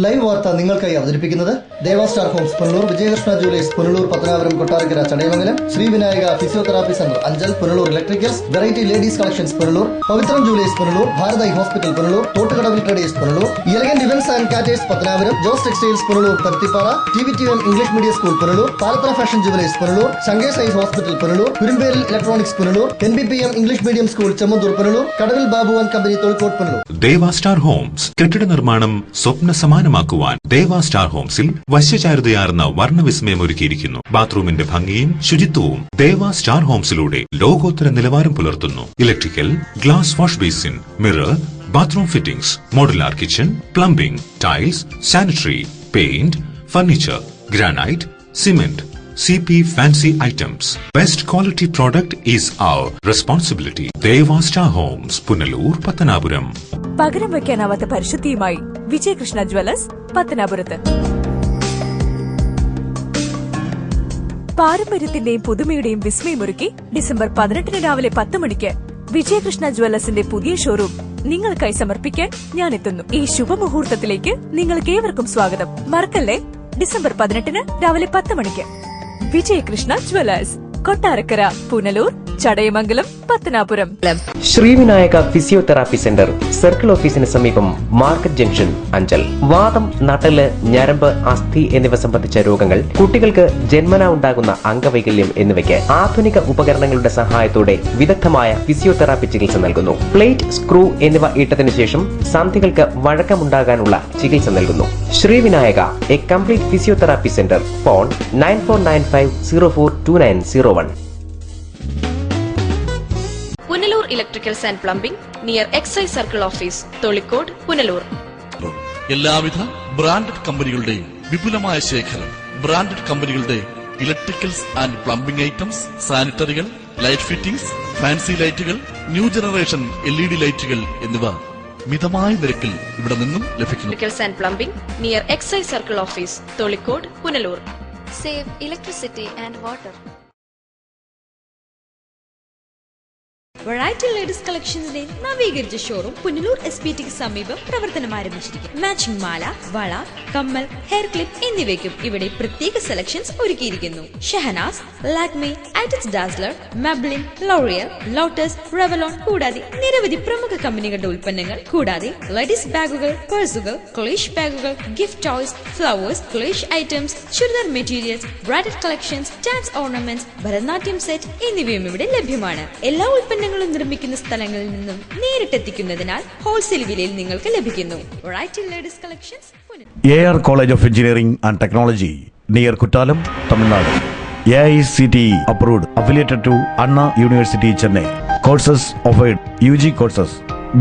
Live വാർത്ത നിങ്ങൾക്കായി അവതരിപ്പിക്കുന്നത് Deva star homes Punalur, Vijayakrishna jewellers Punalur, Pathanapuram, Kottarakkara, Chadayamangalam, Srivinayaka physiotherapy centre Anchal Punalur, electricals, variety ladies collections Punalur, Pavithram jewellers Punalur, Bharath eye hospital Punalur, Thottukadavil traders Punalur, elegant events and caterers Pathanapuram, Jose textiles Punalur, Paruthippara, TVTM English medium school Punalur, Palathara fashion jewellers Punalur, Shankers eye hospital Punalur, Kurumbelil electronics Punalur, NBPM English medium school Chemmanthoor Punalur, Kadavil Babu and company Thozhikode Punalur. Deva star Holmes കെട്ടിട നിർമ്മാണം സ്വപ്ന സമാനമാക്കുവാൻ ദേവാ star ഹോംസിൽ വശ്യചാരുതയാർന്ന വർണ്ണവിസ്മയം ഒരുക്കിയിരിക്കുന്നു. ബാത്റൂമിന്റെ ഭംഗിയും ശുചിത്വവും ദേവാ star ഹോംസിലൂടെ ലോകോത്തര നിലവാരം പുലർത്തുന്നു. Electrical, glass wash basin, mirror, bathroom fittings, modular kitchen, plumbing, tiles, sanitary, paint, furniture, granite, cement, CP fancy items. Best quality product is our responsibility. Deva Star Homes, Punalur, Pattanapuram. പകരം വയ്ക്കാനാവാത്ത പരിശുദ്ധിയുമായി Vijayakrishna Jewellers പത്തനാപുരത്ത്. പാരമ്പര്യത്തിന്റെയും പുതുമയുടെയും വിസ്മയമൊരുക്കി December 18 രാവിലെ 10 മണിക്ക് വിജയകൃഷ്ണ ജ്വല്ലേഴ്സിന്റെ പുതിയ showroom നിങ്ങൾക്കായി സമർപ്പിക്കാൻ ഞാൻ എത്തുന്നു. ഈ ശുഭമുഹൂർത്തത്തിലേക്ക് നിങ്ങൾക്ക് ഏവർക്കും സ്വാഗതം. മറക്കല്ലേ, ഡിസംബർ 18 രാവിലെ 10 മണിക്ക് Vijayakrishna jewellers, Kottarakkara, Punalur, Chadayamangalam, Pathanapuram. Srivinayaka physiotherapy centre circle ഓഫീസിന് സമീപം, മാർക്കറ്റ് ജംഗ്ഷൻ, അഞ്ചൽ. വാദം, നട്ടല്, ഞരമ്പ്, അസ്ഥി എന്നിവ സംബന്ധിച്ച രോഗങ്ങൾ, കുട്ടികൾക്ക് ജന്മനാ ഉണ്ടാകുന്ന അംഗവൈകല്യം എന്നിവയ്ക്ക് ആധുനിക ഉപകരണങ്ങളുടെ സഹായത്തോടെ വിദഗ്ധമായ ഫിസിയോതെറാപ്പി ചികിത്സ നൽകുന്നു. പ്ലേറ്റ്, സ്ക്രൂ എന്നിവ ഇട്ടതിനു ശേഷം സന്ധികൾക്ക് വഴക്കമുണ്ടാകാനുള്ള ചികിത്സ നൽകുന്നു. Srivinayaka, a complete physiotherapy centre. Phone 9495042901. Punalur electricals and plumbing near excise circle office, Tholikode, Punalur. എല്ലാവിധ ബ്രാൻഡഡ് കമ്പനികളുടെയും വിപുലമായ ശേഖരം. ബ്രാൻഡഡ് കമ്പനികളുടെ ഇലക്ട്രിക്കൽസ് ആൻഡ് പ്ലംബിംഗ് ഐറ്റംസ്, സാനിറ്ററികൾ, ലൈറ്റ് ഫിറ്റിംഗ്സ്, ഫാൻസി ലൈറ്റുകൾ, ന്യൂ ജനറേഷൻ LED ലൈറ്റുകൾ എന്നിവ മിതമായ നിരക്കിൽ ഇവിടെ നിന്നും ലഭിക്കുന്നു. Electricals and plumbing near excise circle office, Tholikode, Punalur. Save electricity and water. Variety ladies കളക്ഷൻസിന്റെ നവീകരിച്ച ഷോറൂം പുനലൂർ SPTക്ക് സമീപം പ്രവർത്തനം ആരംഭിച്ചിരിക്കുന്നു. മാച്ചിങ് മാല, വള, കമ്മൽ, ഹെയർ ക്ലിപ്പ് എന്നിവയ്ക്കും ഇവിടെ പ്രത്യേക സെലക്ഷൻസ് ഒരുക്കിയിരിക്കുന്നു. ഷഹനാസ്, ലാക്മി, ആറ്റിക്സ് Dazzler, Maybelline, L'Oreal, Lotus, Revlon കൂടാതെ നിരവധി പ്രമുഖ കമ്പനികളുടെ ഉൽപ്പന്നങ്ങൾ, കൂടാതെ ലേഡീസ് ബാഗുകൾ, പേഴ്സുകൾ, ക്ലേഷ് ബാഗുകൾ, ഗിഫ്റ്റ് ടോയ്സ്, ഫ്ലവേഴ്സ്, ക്ലേഷ് items, churidar materials, bridal collections, dance ornaments, Bharatanatyam set എന്നിവയും ഇവിടെ ലഭ്യമാണ്. എല്ലാ ഉൽപ്പന്നങ്ങളും നിർമ്മിക്കുന്ന സ്ഥലങ്ങളിൽ നിന്നും നേരിട്ടെത്തിക്കുന്നതിനാൽ ഹോൾസെയിൽ വിലയിൽ നിങ്ങൾക്ക് ലഭിക്കുന്നു. Variety ladies collections, AR College of Engineering and Technology, near Kuttalam, Tamil Nadu. AICTE approved, affiliated to Anna University, Chennai. Courses offered: UG courses,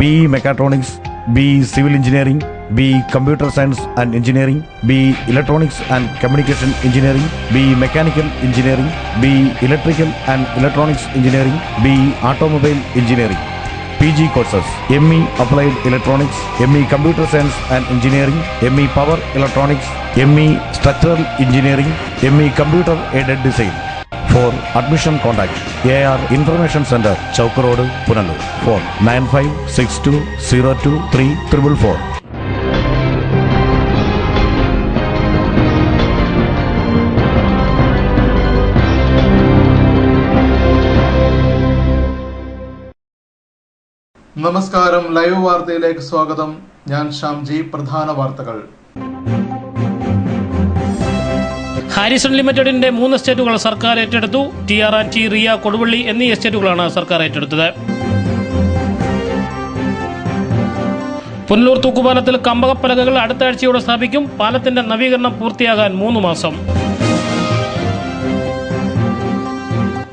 BE Mechatronics, BE Civil Engineering, BE Computer Science and Engineering, BE Electronics and Communication Engineering, BE Mechanical Engineering, BE Electrical and Electronics Engineering, BE Automobile Engineering. PG courses: ME Applied Electronics, ME Computer Science and Engineering, ME Power Electronics, ME Structural Engineering, ME Computer Aided Design. For admission, contact AR Information Center, Chowk Road, Punalur. Phone 9562023444. നമസ്കാരം, live വാർത്തയിലേക്ക് സ്വാഗതം. ഞാൻ ഷാംജി. പ്രധാന വാർത്തകൾ. Harrison ലിമിറ്റഡിന്റെ 3 എസ്റ്റേറ്റുകൾ സർക്കാർ ഏറ്റെടുത്തു. TR&T, Riya, Koduvally എന്നീ എസ്റ്റേറ്റുകളാണ് സർക്കാർ ഏറ്റെടുത്തത്. പുനലൂർ തൂക്കുപാലത്തിൽ കമ്പകപ്പലകകൾ അടുത്ത ആഴ്ചയോടെ സ്ഥാപിക്കും. പാലത്തിന്റെ നവീകരണം പൂർത്തിയാകാൻ 3 മാസം.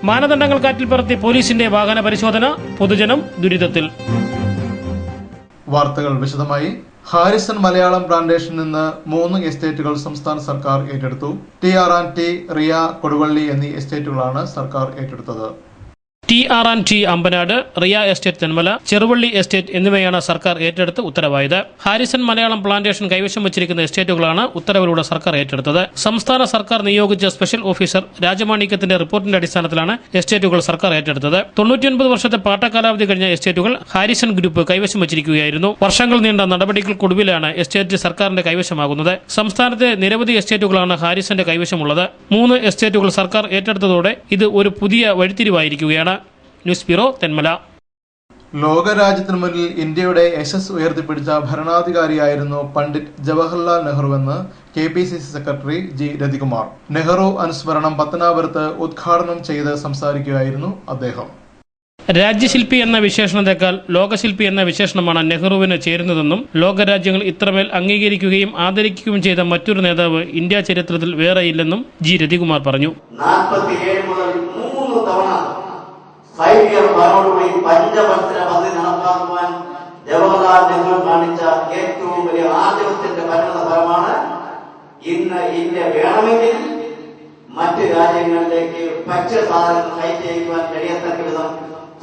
മാനദണ്ഡങ്ങൾ കാറ്റിൽ പറത്തി പോലീസിന്റെ വാഹന പരിശോധന. പൊതുജനം ദുരിതത്തിൽ. വാർത്തകൾ വിശദമായി. ഹാരിസൺ മലയാളം പ്ലാന്റേഷനിൽ നിന്ന് 3 എസ്റ്റേറ്റുകൾ സംസ്ഥാന സർക്കാർ ഏറ്റെടുത്തു. TR&T, റിയ, കൊടുവള്ളി എന്നീ എസ്റ്റേറ്റുകളാണ് സർക്കാർ ഏറ്റെടുത്തത്. TR&T Ambanad, Riya estate Thenmala, Cheruvally estate എന്നിവയാണ് സർക്കാർ ഏറ്റെടുത്ത് ഉത്തരവായത്. ഹാരിസൺ മലയാളം പ്ലാന്റേഷൻ കൈവശം വച്ചിരിക്കുന്ന എസ്റ്റേറ്റുകളാണ് ഉത്തരവിലൂടെ സർക്കാർ ഏറ്റെടുത്തത്. സംസ്ഥാന സർക്കാർ നിയോഗിച്ച സ്പെഷ്യൽ ഓഫീസർ രാജമാണിക്യത്തിന്റെ റിപ്പോർട്ടിന്റെ അടിസ്ഥാനത്തിലാണ് എസ്റ്റേറ്റുകൾ സർക്കാർ ഏറ്റെടുത്തത്. 99 വർഷത്തെ പാട്ടകാലാവധി കഴിഞ്ഞ എസ്റ്റേറ്റുകൾ ഹാരിസൺ ഗ്രൂപ്പ് കൈവശം വച്ചിരിക്കുകയായിരുന്നു. വർഷങ്ങൾ നീണ്ട നടപടികൾക്കൊടുവിലാണ് എസ്റ്റേറ്റ് സർക്കാരിന്റെ കൈവശമാകുന്നത്. സംസ്ഥാനത്തെ നിരവധി എസ്റ്റേറ്റുകളാണ് ഹാരിസന്റെ കൈവശമുള്ളത്. 3 എസ്റ്റേറ്റുകൾ സർക്കാർ ഏറ്റെടുത്തതോടെ ഇത് ഒരു പുതിയ വഴിത്തിരിവായിരിക്കുകയാണ്. News bureau, Thenmala. ലോകരാജ്യത്തിനു മുന്നിൽ ഇന്ത്യയുടെ യശസ് ഉയർത്തിപ്പിടിച്ച ഭരണാധികാരിയായിരുന്നു പണ്ഡിറ്റ് ജവഹർലാൽ നെഹ്റുവെന്ന് KPCC secretary G. Rathikumar. Nehru അനുസ്മരണം പത്തനാപുരത്ത് ഉദ്ഘാടനം ചെയ്ത് സംസാരിക്കുകയായിരുന്നു അദ്ദേഹം. രാജ്യശില്പി എന്ന വിശേഷണത്തെക്കാൾ ലോകശില്പി എന്ന വിശേഷണമാണ് നെഹ്റുവിന് ചേരുന്നതെന്നും ലോകരാജ്യങ്ങൾ ഇത്രമേൽ അംഗീകരിക്കുകയും ആദരിക്കുകയും ചെയ്ത മറ്റൊരു നേതാവ് ഇന്ത്യ ചരിത്രത്തിൽ വേറെയില്ലെന്നും G. രതികുമാർ പറഞ്ഞു. 47 മുതൽ 3 തവണ 5-year പ്ലാനോടുകൂടി പഞ്ചവത്സര പദ്ധതി നടപ്പാക്കുവാൻ ജവഹർലാൽ നെഹ്റു കാണിച്ച ഏറ്റവും വലിയ ആർജവത്തിന്റെ പരിണത ഫലമാണ് ഇന്ന് ഇന്ത്യ വേണമെങ്കിൽ മറ്റ് രാജ്യങ്ങളിലേക്ക് ഭക്ഷ്യസാധനങ്ങൾ കയറ്റി അയക്കുവാൻ കഴിയത്തക്ക വിധം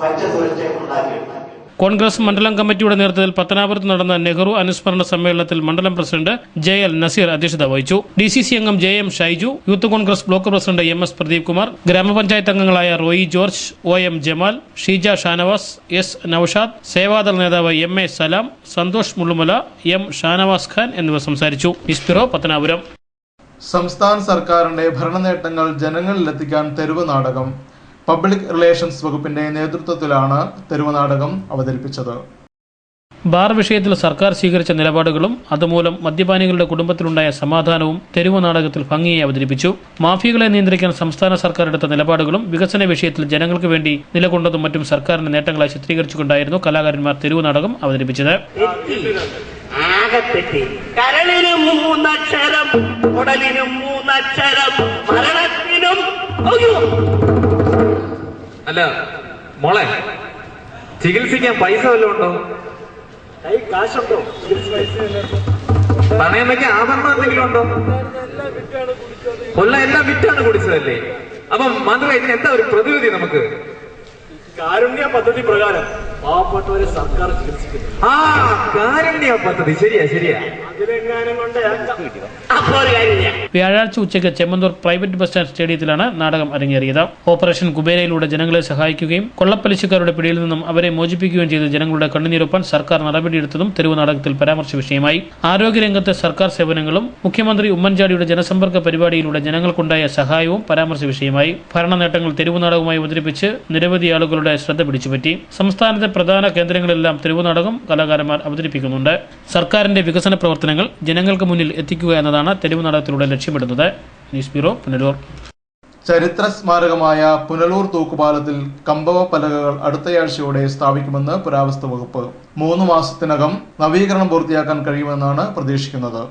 ഭക്ഷ്യസുരക്ഷ ഉണ്ടാക്കിയിട്ടുണ്ട്. കോൺഗ്രസ് മണ്ഡലം കമ്മിറ്റിയുടെ നേതൃത്വത്തിൽ പത്തനാപുരത്ത് നടന്ന നെഹ്റു അനുസ്മരണ സമ്മേളനത്തിൽ മണ്ഡലം പ്രസിഡന്റ് JL നസീർ അധ്യക്ഷത വഹിച്ചു. DCC അംഗം JM Shaiju, youth Congress block president MS Pradeep Kumar, gram panchayat അംഗങ്ങളായ Roy George, OM Jamal, Sheeja Shanavas, S Noushad, Sevadal നേതാവ് MA സലാം, സന്തോഷ് മുള്ളുമല, M ഷാനവാസ് ഖാൻ എന്നിവർ സംസാരിച്ചു. News bureau, Pathanapuram. സംസ്ഥാന സർക്കാരിന്റെ ഭരണനേട്ടങ്ങൾ ജനങ്ങളിലെത്തിക്കാൻ തെരുവ് നാടകം. പബ്ലിക് റിലേഷൻസ് വകുപ്പിന്റെ നേതൃത്വത്തിലാണ് തെരുവ് നാടകം അവതരിപ്പിച്ചത്. ബാർ വിഷയത്തിൽ സർക്കാർ സ്വീകരിച്ച നിലപാടുകളും അതുമൂലം മദ്യപാനികളുടെ കുടുംബത്തിലുണ്ടായ സമാധാനവും തെരുവ് നാടകത്തിൽ ഭംഗിയായി അവതരിപ്പിച്ചു. മാഫിയകളെ നിയന്ത്രിക്കാൻ സംസ്ഥാന സർക്കാർ എടുത്ത നിലപാടുകളും വികസന വിഷയത്തിൽ ജനങ്ങൾക്ക് വേണ്ടി നിലകൊണ്ടതും മറ്റും സർക്കാരിന്റെ നേട്ടങ്ങളായി ചിത്രീകരിച്ചുകൊണ്ടായിരുന്നു കലാകാരന്മാർ തെരുവ് നാടകം അവതരിപ്പിച്ചത്. കരളിനും 3 അക്ഷരം, ഉടലിനും 3 അക്ഷരം, മരണത്തിനും. അല്ല മോളെ, ചികിത്സിക്കാൻ പൈസ വല്ലതും ഉണ്ടോ? കാശുണ്ടോ? പണയം വയ്ക്കാൻ ആഭരണം എന്തെങ്കിലും ഉണ്ടോ? കൊല്ല എല്ലാം വിറ്റാണ് കുടിച്ചതല്ലേ? അപ്പം മന്ത്രി എന്താ ഒരു പ്രതിവിധി നമുക്ക്? കാരുണ്യ പദ്ധതി പ്രകാരം പാവപ്പെട്ടവരെ സർക്കാർ ചികിത്സിക്കുന്നു. ആ കാരുണ്യ പദ്ധതി, ശരിയാ. അതിലെങ്ങാനും കൊണ്ട് വ്യാഴാഴ്ച ഉച്ചയ്ക്ക് ചെമ്മന്തൂർ പ്രൈവറ്റ് ബസ് സ്റ്റാൻഡ് സ്റ്റേഡിയത്തിലാണ് നാടകം അരങ്ങേറിയത്. ഓപ്പറേഷൻ കുബേരയിലൂടെ ജനങ്ങളെ സഹായിക്കുകയും കൊള്ളപ്പലിശക്കാരുടെ പിടിയിൽ നിന്നും അവരെ മോചിപ്പിക്കുകയും ചെയ്ത് ജനങ്ങളുടെ കണ്ണുനീരൊപ്പാൻ സർക്കാർ നടപടിയെടുത്തതും തെരുവ് നാടകത്തിൽ പരാമർശ വിഷയമായി. ആരോഗ്യരംഗത്തെ സർക്കാർ സേവനങ്ങളും മുഖ്യമന്ത്രി ഉമ്മൻചാണ്ടിയുടെ ജനസമ്പർക്ക പരിപാടിയിലൂടെ ജനങ്ങൾക്കുണ്ടായ സഹായവും പരാമർശ വിഷയമായി. ഭരണ നേട്ടങ്ങൾ തെരുവ് നാടകമായി അവതരിപ്പിച്ച് നിരവധി ആളുകളുടെ ശ്രദ്ധ പിടിച്ചുപറ്റി. സംസ്ഥാനത്തെ പ്രധാന കേന്ദ്രങ്ങളിലെല്ലാം തെരുവ് നാടകം കലാകാരന്മാർ അവതരിപ്പിക്കുന്നുണ്ട്. സർക്കാരിന്റെ വികസന പ്രവർത്തനങ്ങൾ ജനങ്ങൾക്ക് മുന്നിൽ എത്തിക്കുക എന്നതാണ് തെരുവ് നാടകത്തിലൂടെ ലക്ഷ്യമിടുന്നത്. News bureau, Punalur. ചരിത്ര സ്മാരകമായ പുനലൂർ തൂക്കുപാലത്തിൽ കമ്പവ പലകകൾ അടുത്തയാഴ്ചയോടെ സ്ഥാപിക്കുമെന്ന് പുരാവസ്തു വകുപ്പ്. 3 മാസത്തിനകം നവീകരണം പൂർത്തിയാക്കാൻ കഴിയുമെന്നാണ് പ്രതീക്ഷിക്കുന്നത്.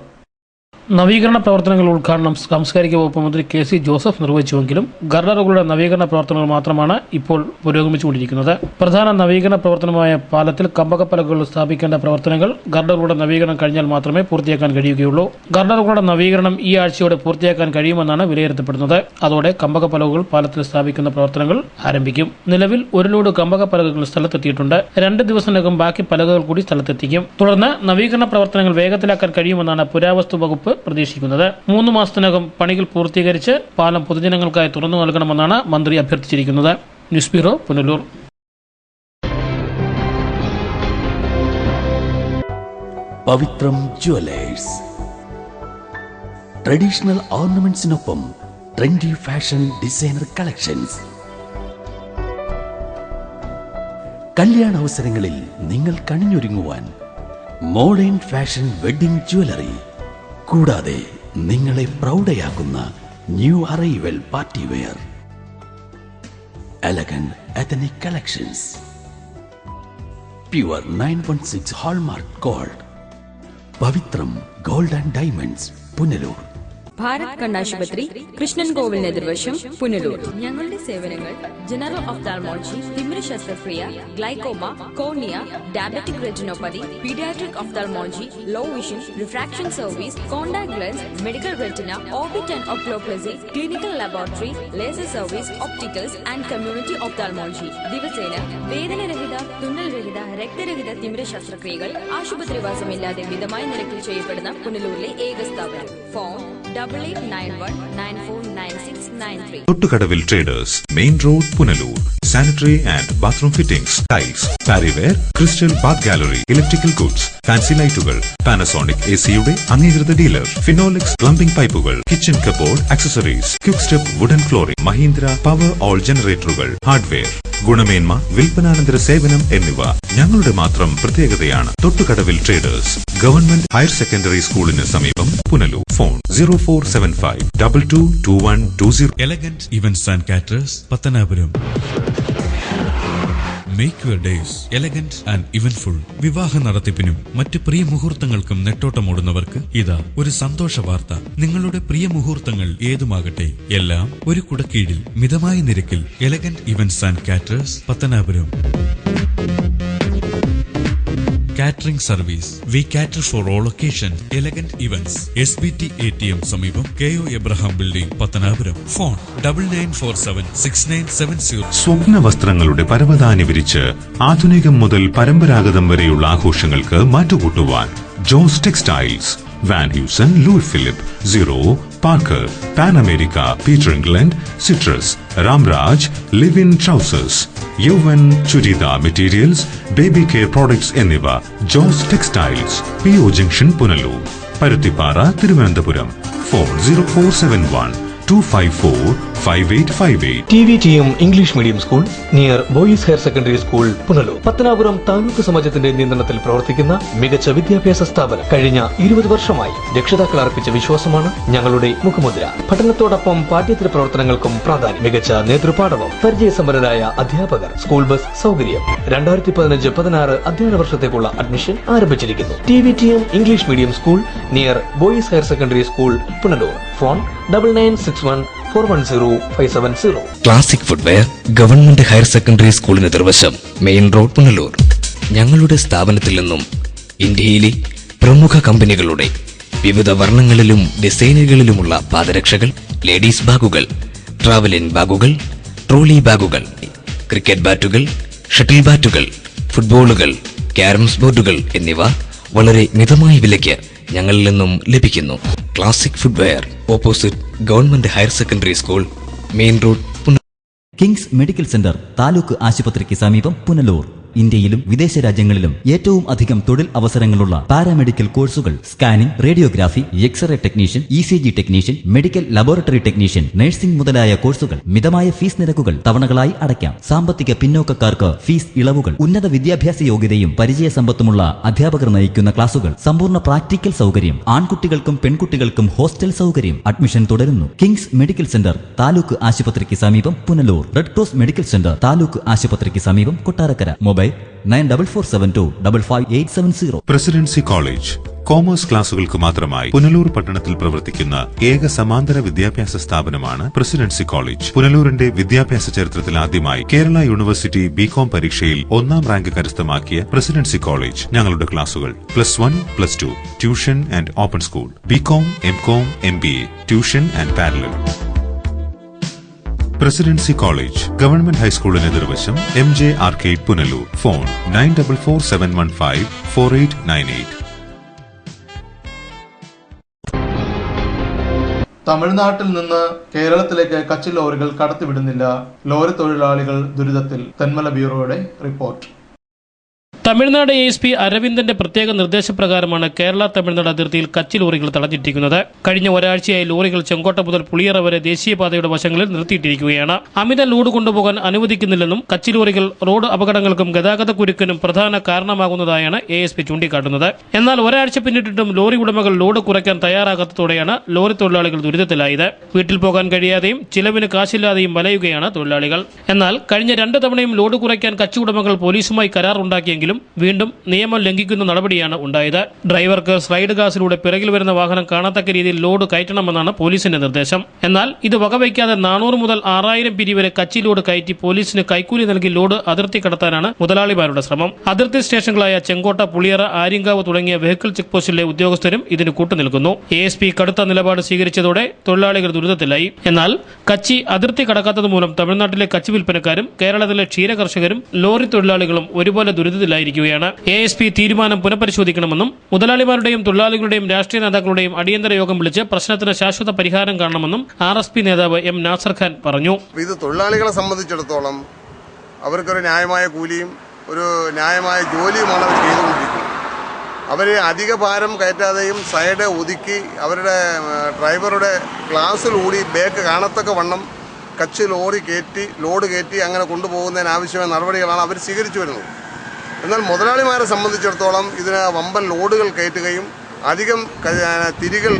നവീകരണ പ്രവർത്തനങ്ങൾ ഉദ്ഘാടനം സാംസ്കാരിക വകുപ്പ് മന്ത്രി KC ജോസഫ് നിർവഹിച്ചുവെങ്കിലും ഗർഡറുകളുടെ നവീകരണ പ്രവർത്തനങ്ങൾ മാത്രമാണ് ഇപ്പോൾ പുരോഗമിച്ചുകൊണ്ടിരിക്കുന്നത്. പ്രധാന നവീകരണ പ്രവർത്തനമായ പാലത്തിൽ കമ്പകപ്പലകൾ സ്ഥാപിക്കേണ്ട പ്രവർത്തനങ്ങൾ ഗർഡറുകളുടെ നവീകരണം കഴിഞ്ഞാൽ മാത്രമേ പൂർത്തിയാക്കാൻ കഴിയുകയുള്ളൂ. ഗർഡറുകളുടെ നവീകരണം ഈ ആഴ്ചയോടെ പൂർത്തിയാക്കാൻ കഴിയുമെന്നാണ് വിലയിരുത്തപ്പെടുന്നത്. അതോടെ കമ്പകപ്പലകൾ പാലത്തിൽ സ്ഥാപിക്കുന്ന പ്രവർത്തനങ്ങൾ ആരംഭിക്കും. നിലവിൽ 1 ലോഡ് കമ്പകപ്പലകൾ സ്ഥലത്തെത്തിയിട്ടുണ്ട്. 2 ദിവസത്തിനകം ബാക്കി പലകകൾ കൂടി സ്ഥലത്തെത്തിക്കും. തുടർന്ന് നവീകരണ പ്രവർത്തനങ്ങൾ വേഗത്തിലാക്കാൻ കഴിയുമെന്നാണ് പുരാവസ്തു വകുപ്പ് പ്രതീക്ഷിക്കുന്നത്. 3 മാസത്തിനകം പണികൾ പൂർത്തീകരിച്ച് പാലം പൊതുജനങ്ങൾക്കായി തുറന്നു നൽകണമെന്നാണ് മന്ത്രി അഭ്യർത്ഥിച്ചിരിക്കുന്നത്. News bureau, Punalur. Pavithram jewellers. Traditional ഓർണമെന്റ്സിനൊപ്പം ട്രെൻഡി ഫാഷൻ ഡിസൈനർ കളക്ഷൻസ്. കല്യാണ അവസരങ്ങളിൽ നിങ്ങൾ കണിഞ്ഞൊരുങ്ങുവാൻ മോഡേൺ ഫാഷൻ വെഡിംഗ് ജ്വല്ലറി, കൂടാതെ നിങ്ങളെ പ്രൗഢയാക്കുന്ന new arrival party wear, elegant ethnic collections, pure 916 hallmark gold. Pavithram gold and diamonds, Punalur. Bharath കണ്ണാശുപത്രി, കൃഷ്ണൻ കോവിലിന് എതിർവശം, പുനലൂർ. ഞങ്ങളുടെ സേവനങ്ങൾ ജനറൽ ഒഫ്താൽമോളജി, തിമിര ശസ്ത്രക്രിയ, glaucoma, cornea, diabetic retinopathy, paediatric ophthalmology, low vision, refraction service, contact lens, medical retina, orbit and oculoplasty, clinical laboratory, laser service, opticals and community ophthalmology. ദിവസേന വേദനരഹിത, തുന്നൽരഹിത, രക്തരഹിത തിമിര ശസ്ത്രക്രിയകൾ ആശുപത്രിവാസമില്ലാതെ മിതമായ നിരക്കിൽ ചെയ്യപ്പെടുന്ന പുനലൂരിലെ ഏക സ്ഥാപനം. Phone 8891949693. Thottukadavil traders, main road, Punalur. Sanitary and bathroom fittings, tiles, Parryware, crystal bath gallery, electrical goods, fancy ലൈറ്റുകൾ, പാനസോണിക് എസിയുടെ അംഗീകൃത ഡീലർ, ഫിനോലിക്സ് പ്ലംബിംഗ് പൈപ്പുകൾ, kitchen cupboard accessories, quick step wooden flooring, Mahindra power all ജനറേറ്ററുകൾ, ഹാർഡ്വെയർ, ഗുണമേന്മ, വിൽപ്പനാനന്തര സേവനം എന്നിവ ഞങ്ങളുടെ മാത്രം പ്രത്യേകതയാണ്. Thottukadavil traders, government higher secondary സ്കൂളിന് സമീപം, Punalur. Phone 0475222120. Elegant events and caterers, Pathanapuram. Make your days elegant and eventful. വിവാഹ നടത്തിപ്പിനും മറ്റ് പ്രിയ മുഹൂർത്തങ്ങൾക്കും നെട്ടോട്ടമോടുന്നവർക്ക് ഇതാ ഒരു സന്തോഷ വാർത്ത. നിങ്ങളുടെ പ്രിയ മുഹൂർത്തങ്ങൾ ഏതുമാകട്ടെ, എല്ലാം ഒരു കുടക്കീഴിൽ മിതമായ നിരക്കിൽ. Elegant events and caterers, Pathanapuram. Catering service. We cater for all occasion. Elegant events, SBT ATM സമീപം, KO Abraham building, Pathanapuram. Phone 99476970. സ്വപ്ന വസ്ത്രങ്ങളുടെ പരവതാനി വിരിച്ച് ആധുനികം മുതൽ പരമ്പരാഗതം വരെയുള്ള ആഘോഷങ്ങൾക്ക് മാറ്റുകൂട്ടുവാൻ Jose textiles, Van Heusen, Louis Philippe, Zero, Parker, Pan America, Peter England, Citrus, Ramraj, Livin trousers, Yauvan churidar materials, baby care products എന്നിവ. Jose textiles, PO junction, Punalur. Paruthippara, Thiruvananthapuram. Phone 0471-254-5858. TVTM English medium school near boys higher secondary school, Punalur. Pathanapuram താലൂക്ക് സമാജത്തിന്റെ നിയന്ത്രണത്തിൽ പ്രവർത്തിക്കുന്ന മികച്ച വിദ്യാഭ്യാസ സ്ഥാപനം. കഴിഞ്ഞ 20 വർഷമായി രക്ഷിതാക്കൾ അർപ്പിച്ച വിശ്വാസമാണ് ഞങ്ങളുടെ മുഖമുദ്ര. പഠനത്തോടൊപ്പം പാഠ്യേതര പ്രവർത്തനങ്ങൾക്കും പ്രാധാന്യം. മികച്ച നേതൃപാഠവും പരിചയസമ്പന്നരായ അധ്യാപകർ, സ്കൂൾ ബസ് സൗകര്യം. 2015-16 അധ്യയന വർഷത്തേക്കുള്ള അഡ്മിഷൻ ആരംഭിച്ചിരിക്കുന്നു. TVTM English medium school near boys higher secondary school, Punalur. Phone 9961410570. Classic footwear, government higher secondary സ്കൂളിന് എതിർവശം, മെയിൻ റോഡ്, പുനലൂർ. ഞങ്ങളുടെ സ്ഥാപനത്തിൽ നിന്നും ഇന്ത്യയിലെ പ്രമുഖ കമ്പനികളുടെ വിവിധ വർണ്ണങ്ങളിലും ഡിസൈനുകളിലുമുള്ള പാദരക്ഷകൾ, ലേഡീസ് ബാഗുകൾ, ട്രാവലിൻ ബാഗുകൾ, ട്രോളി ബാഗുകൾ, ക്രിക്കറ്റ് ബാറ്റുകൾ, ഷട്ടിൽ ബാറ്റുകൾ, ഫുട്ബോളുകൾ, ക്യാരംസ് ബോർഡുകൾ എന്നിവ വളരെ മിതമായ വിലയ്ക്ക് ഞങ്ങളിൽ നിന്നും ലഭിക്കുന്നു. Classic footwear, opposite government higher secondary school, main road, Punalur. Kings medical centre, taluk ആശുപത്രിക്ക് സമീപം, പുനലൂർ. ഇന്ത്യയിലും വിദേശ രാജ്യങ്ങളിലും ഏറ്റവും അധികം തൊഴിൽ അവസരങ്ങളുള്ള പാരാമെഡിക്കൽ കോഴ്സുകൾ, scanning, radiography, X-ray technician, ECG technician, medical laboratory technician, nursing മുതലായ കോഴ്സുകൾ. മിതമായ ഫീസ് നിരക്കുകൾ തവണകളായി അടയ്ക്കാം. സാമ്പത്തിക പിന്നോക്കക്കാർക്ക് ഫീസ് ഇളവുകൾ. ഉന്നത വിദ്യാഭ്യാസ യോഗ്യതയും പരിചയസമ്പത്തുമുള്ള അധ്യാപകർ നയിക്കുന്ന ക്ലാസുകൾ. സമ്പൂർണ്ണ പ്രാക്ടിക്കൽ സൗകര്യം. ആൺകുട്ടികൾക്കും പെൺകുട്ടികൾക്കും ഹോസ്റ്റൽ സൗകര്യം. അഡ്മിഷൻ തുടരുന്നു. കിങ്സ് മെഡിക്കൽ സെന്റർ, താലൂക്ക് ആശുപത്രിക്ക് സമീപം, Punalur. Red cross medical centre, taluk ആശുപത്രിക്ക് സമീപം, Kottarakkara. Mobile 9447255870. Presidency college, commerce ക്ലാസുകൾക്ക് മാത്രമായി പുനലൂർ പട്ടണത്തിൽ പ്രവർത്തിക്കുന്ന ഏക സമാന്തര വിദ്യാഭ്യാസ സ്ഥാപനമാണ് പ്രസിഡൻസി കോളേജ്. പുനലൂരിന്റെ വിദ്യാഭ്യാസ ചരിത്രത്തിൽ ആദ്യമായി കേരള യൂണിവേഴ്സിറ്റി BCom പരീക്ഷയിൽ 1ാം റാങ്ക് കരസ്ഥമാക്കിയ പ്രസിഡൻസി കോളേജ്. ഞങ്ങളുടെ ക്ലാസുകൾ +1, +2, tuition and open school, BCom, MCom, MBA, tuition and parallel. Presidency college, government ഹൈസ്കൂളിന് എതിർവശം, MJ ആർക്കേഡ്, പുനലൂർ. ഫോൺ 9447154898. തമിഴ്നാട്ടിൽ നിന്ന് കേരളത്തിലേക്ക് കച്ചി ലോറികൾ കടത്തിവിടുന്നില്ല. ലോറി തൊഴിലാളികൾ ദുരിതത്തിൽ. തെന്മല ബ്യൂറോയുടെ റിപ്പോർട്ട്. തമിഴ്നാട് ASP അരവിന്ദന്റെ പ്രത്യേക നിർദ്ദേശപ്രകാരമാണ് കേരള തമിഴ്നാട് അതിർത്തിയിൽ കച്ചി ലോറികൾ തടഞ്ഞിട്ടിരിക്കുന്നത്. കഴിഞ്ഞ ഒരാഴ്ചയായി ലോറികൾ ചെങ്കോട്ട മുതൽ പുളിയറ വരെ ദേശീയപാതയുടെ വശങ്ങളിൽ നിർത്തിയിട്ടിരിക്കുകയാണ്. അമിത ലോഡ് കൊണ്ടുപോകാൻ അനുവദിക്കുന്നില്ലെന്നും കച്ചി ലോറികൾ റോഡ് അപകടങ്ങൾക്കും ഗതാഗത കുരുക്കിനും പ്രധാന കാരണമാകുന്നതായാണ് ASP ചൂണ്ടിക്കാട്ടുന്നത്. എന്നാൽ ഒരാഴ്ച പിന്നിട്ടിട്ടും ലോറി ഉടമകൾ ലോഡ് കുറയ്ക്കാൻ തയ്യാറാകാത്തതോടെയാണ് ലോറി തൊഴിലാളികൾ ദുരിതത്തിലായത്. വീട്ടിൽ പോകാൻ കഴിയാതെയും ചിലവിന് കാശില്ലാതെയും വലയുകയാണ് തൊഴിലാളികൾ. എന്നാൽ കഴിഞ്ഞ 2 തവണയും ലോഡ് കുറയ്ക്കാൻ കച്ചി ഉടമകൾ പോലീസുമായി കരാറുണ്ടാക്കിയെങ്കിലും വീണ്ടും നിയമം ലംഘിക്കുന്ന നടപടിയാണ് ഉണ്ടായത്. ഡ്രൈവർക്ക് സ്ലൈഡ് ഗ്ലാസിലൂടെ പിറകിൽ വരുന്ന വാഹനം കാണത്തക്ക രീതിയിൽ ലോഡ് കയറ്റണമെന്നാണ് പോലീസിന്റെ നിർദ്ദേശം. എന്നാൽ ഇത് വകവയ്ക്കാതെ 400 മുതൽ 6000 പിരി വരെ കച്ചി ലോഡ് കയറ്റി പോലീസിന് കൈക്കൂലി നൽകി ലോഡ് അതിർത്തി കടത്താനാണ് മുതലാളിമാരുടെ ശ്രമം. അതിർത്തി സ്റ്റേഷനുകളായ ചെങ്കോട്ട, പുളിയറ, ആര്യങ്കാവ് തുടങ്ങിയ വെഹിക്കിൾ ചെക്ക് പോസ്റ്റിലെ ഉദ്യോഗസ്ഥരും ഇതിന് കൂട്ടുനിൽക്കുന്നു. ASP കടുത്ത നിലപാട് സ്വീകരിച്ചതോടെ തൊഴിലാളികൾ ദുരിതത്തിലായി. എന്നാൽ കച്ചി അതിർത്തി കടക്കാത്തത് മൂലം തമിഴ്നാട്ടിലെ കച്ചി വിൽപ്പനക്കാരും കേരളത്തിലെ ക്ഷീര കർഷകരും ലോറി തൊഴിലാളികളും ഒരുപോലെ ദുരിതത്തിലായിരിക്കുകയാണ്. ASP തീരുമാനം പുനഃപരിശോധിക്കണമെന്നും മുതലാളിമാരുടെയും തൊഴിലാളികളുടെയും രാഷ്ട്രീയ നേതാക്കളുടെയും അടിയന്തര യോഗം വിളിച്ച് പ്രശ്നത്തിന് ശാശ്വത പരിഹാരം കാണണമെന്നും RSP നേതാവ് M. നാസർ ഖാൻ പറഞ്ഞു. ഇത് തൊഴിലാളികളെ സംബന്ധിച്ചിടത്തോളം അവർക്കൊരു ന്യായമായ കൂലിയും ഒരു ന്യായമായ ജോലിയുമാണ് അവർ ചെയ്തുകൊണ്ടിരിക്കുന്നത്. അവർ അധിക ഭാരം കയറ്റാതെയും സൈഡ് ഒതുക്കി അവരുടെ ഡ്രൈവറുടെ ഗ്ലാസ്സിലൂടി ബേക്ക് കാണത്തക്ക വണ്ണം കച്ച് ലോഡ് കയറ്റി അങ്ങനെ കൊണ്ടുപോകുന്നതിന് ആവശ്യമായ നടപടികളാണ് അവർ സ്വീകരിച്ചു വരുന്നത്. എന്നാൽ മുതലാളിമാരെ സംബന്ധിച്ചിടത്തോളം ഇതിന് വമ്പൻ ലോഡുകൾ കയറ്റുകയും അധികം തിരികൾ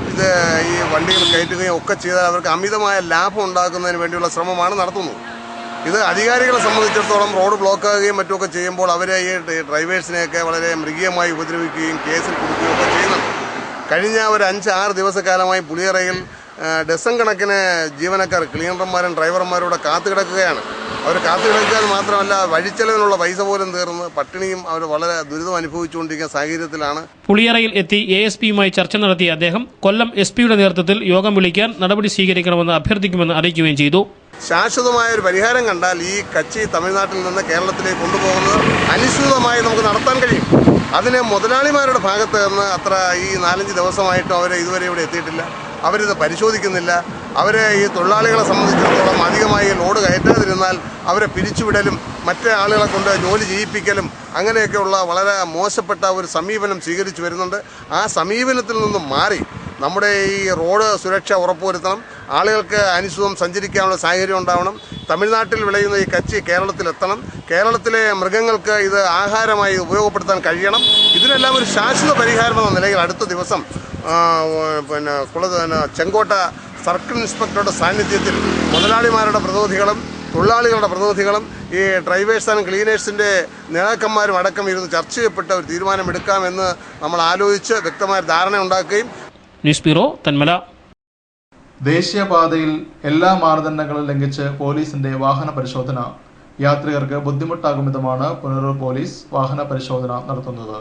ഈ വണ്ടികൾ കയറ്റുകയും ഒക്കെ ചെയ്താൽ അവർക്ക് അമിതമായ ലാഭം ഉണ്ടാക്കുന്നതിന് വേണ്ടിയുള്ള ശ്രമമാണ് നടത്തുന്നത്. ഇത് അധികാരികളെ സംബന്ധിച്ചിടത്തോളം റോഡ് ബ്ലോക്കാകുകയും മറ്റുമൊക്കെ ചെയ്യുമ്പോൾ അവരെ ഈ ഡ്രൈവേഴ്സിനെയൊക്കെ വളരെ മൃഗീയമായി ഉപദ്രവിക്കുകയും കേസിൽ കൊടുക്കുകയും ഒക്കെ ചെയ്യുന്നുണ്ട്. കഴിഞ്ഞ ഒരു 5-6 ദിവസക്കാലമായി പുളിയറയിൽ ഡസൻ കണക്കിന് ജീവനക്കാർ, ക്ലീനർമാരും ഡ്രൈവർമാരും കാത്തു കിടക്കുകയാണ്. അവർ കാത്തു കിടക്കാൻ മാത്രമല്ല വഴിച്ചെലവിനുള്ള പൈസ പോലും തീർന്ന് പട്ടിണിയും അവർ വളരെ ദുരിതം അനുഭവിച്ചുകൊണ്ടിരിക്കുന്ന സാഹചര്യത്തിലാണ്. പുളിയറയിൽ എത്തി ASPയുമായി ചർച്ച നടത്തിയ അദ്ദേഹം കൊല്ലം SP-യുടെ നേതൃത്വത്തിൽ യോഗം വിളിക്കാൻ നടപടി സ്വീകരിക്കണമെന്ന് അഭ്യർത്ഥിക്കുമെന്ന് അറിയിക്കുകയും ചെയ്തു. ശാശ്വതമായ ഒരു പരിഹാരം കണ്ടാൽ ഈ കച്ചി തമിഴ്നാട്ടിൽ നിന്ന് കേരളത്തിലേക്ക് കൊണ്ടുപോകുന്നത് അനിശ്ചിതമായി നമുക്ക് നടത്താൻ കഴിയും. അതിന് മുതലാളിമാരുടെ ഭാഗത്ത് നിന്ന് അത്ര ഈ 4-5 ദിവസമായിട്ടും അവർ ഇതുവരെ ഇവിടെ എത്തിയിട്ടില്ല. അവരിത് പരിശോധിക്കുന്നില്ല. അവരെ ഈ തൊഴിലാളികളെ സംബന്ധിച്ചിടത്തോളം അധികമായി ലോഡ് കയറ്റാതിരുന്നാൽ അവരെ പിരിച്ചുവിടലും മറ്റേ ആളുകളെ കൊണ്ട് ജോലി ചെയ്യിപ്പിക്കലും അങ്ങനെയൊക്കെയുള്ള വളരെ മോശപ്പെട്ട ഒരു സമീപനം സ്വീകരിച്ചു വരുന്നുണ്ട്. ആ സമീപനത്തിൽ നിന്നും മാറി നമ്മുടെ ഈ റോഡ് സുരക്ഷ ഉറപ്പുവരുത്തണം. ആളുകൾക്ക് അനുസൃതം സഞ്ചരിക്കാനുള്ള സാഹചര്യം ഉണ്ടാവണം. തമിഴ്നാട്ടിൽ വിളയുന്ന ഈ കച്ചി കേരളത്തിലെത്തണം. കേരളത്തിലെ മൃഗങ്ങൾക്ക് ഇത് ആഹാരമായി ഉപയോഗപ്പെടുത്താൻ കഴിയണം. ഇതിനെല്ലാം ഒരു ശാശ്വത പരിഹാരം എന്ന നിലയിൽ അടുത്ത ദിവസം ചെങ്കോട്ട സർക്കിൾ ഇൻസ്പെക്ടറുടെ സാന്നിധ്യത്തിൽ മുതലാളിമാരുടെ പ്രതിനിധികളും തൊഴിലാളികളുടെ പ്രതിനിധികളും ഈ ഡ്രൈവേഴ്സ് ആൻഡ് ക്ലീനേഴ്സിൻ്റെ നേതാക്കന്മാരും അടക്കം ഇരുന്ന് ചർച്ച ചെയ്യപ്പെട്ട ഒരു തീരുമാനമെടുക്കാമെന്ന് നമ്മൾ ആലോചിച്ച് വ്യക്തമായ ധാരണ ഉണ്ടാക്കുകയും. News bureau, Thenmala. ദേശീയപാതയിൽ എല്ലാ മാനദണ്ഡങ്ങളും ലംഘിച്ച് പോലീസിന്റെ വാഹന പരിശോധന. യാത്രികർക്ക് ബുദ്ധിമുട്ടാകും വിധമാണ് പുനലൂർ പോലീസ് വാഹന പരിശോധന നടത്തുന്നത്.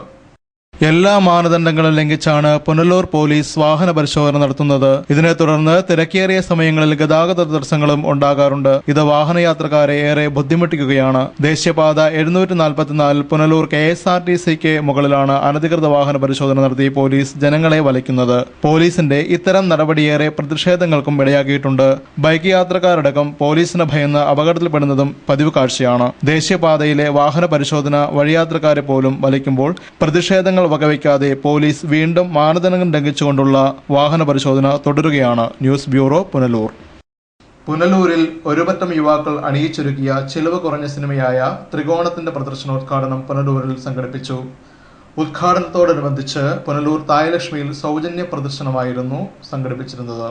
എല്ലാ മാനദണ്ഡങ്ങളും ലംഘിച്ചാണ് പുനലൂർ പോലീസ് വാഹന പരിശോധന നടത്തുന്നത്. ഇതിനെ തുടർന്ന് തിരക്കേറിയ സമയങ്ങളിൽ ഗതാഗത തടസ്സങ്ങളും ഉണ്ടാകാറുണ്ട്. ഇത് വാഹനയാത്രക്കാരെ ഏറെ ബുദ്ധിമുട്ടിക്കുകയാണ്. ദേശീയപാത 744 പുനലൂർ KSRTCക്ക് മുകളിലാണ് അനധികൃത വാഹന പരിശോധന നടത്തി പോലീസ് ജനങ്ങളെ വലയ്ക്കുന്നത്. പോലീസിന്റെ ഇത്തരം നടപടിയേറെ പ്രതിഷേധങ്ങൾക്കും ഇടയാക്കിയിട്ടുണ്ട്. ബൈക്ക് യാത്രക്കാരടക്കം പോലീസിന് ഭയന്ന് അപകടത്തിൽപ്പെടുന്നതും പതിവ് കാഴ്ചയാണ്. ദേശീയപാതയിലെ വാഹന പരിശോധന വഴിയാത്രക്കാരെ പോലും വലയ്ക്കുമ്പോൾ പ്രതിഷേധങ്ങൾ വകവയ്ക്കാതെ പോലീസ് വീണ്ടും മാനദണ്ഡങ്ങൾ ലംഘിച്ചുകൊണ്ടുള്ള വാഹന പരിശോധന തുടരുകയാണ്. News bureau, Punalur. പുനലൂരിൽ ഒരുപറ്റം യുവാക്കൾ അണിയിച്ചൊരുക്കിയ ചിലവ് കുറഞ്ഞ സിനിമയായ ത്രികോണത്തിന്റെ പ്രദർശനോദ്ഘാടനം പുനലൂരിൽ സംഘടിപ്പിച്ചു. ഉദ്ഘാടനത്തോടനുബന്ധിച്ച് പുനലൂർ തായലക്ഷ്മിയിൽ സൗജന്യ പ്രദർശനമായിരുന്നു സംഘടിപ്പിച്ചിരുന്നത്.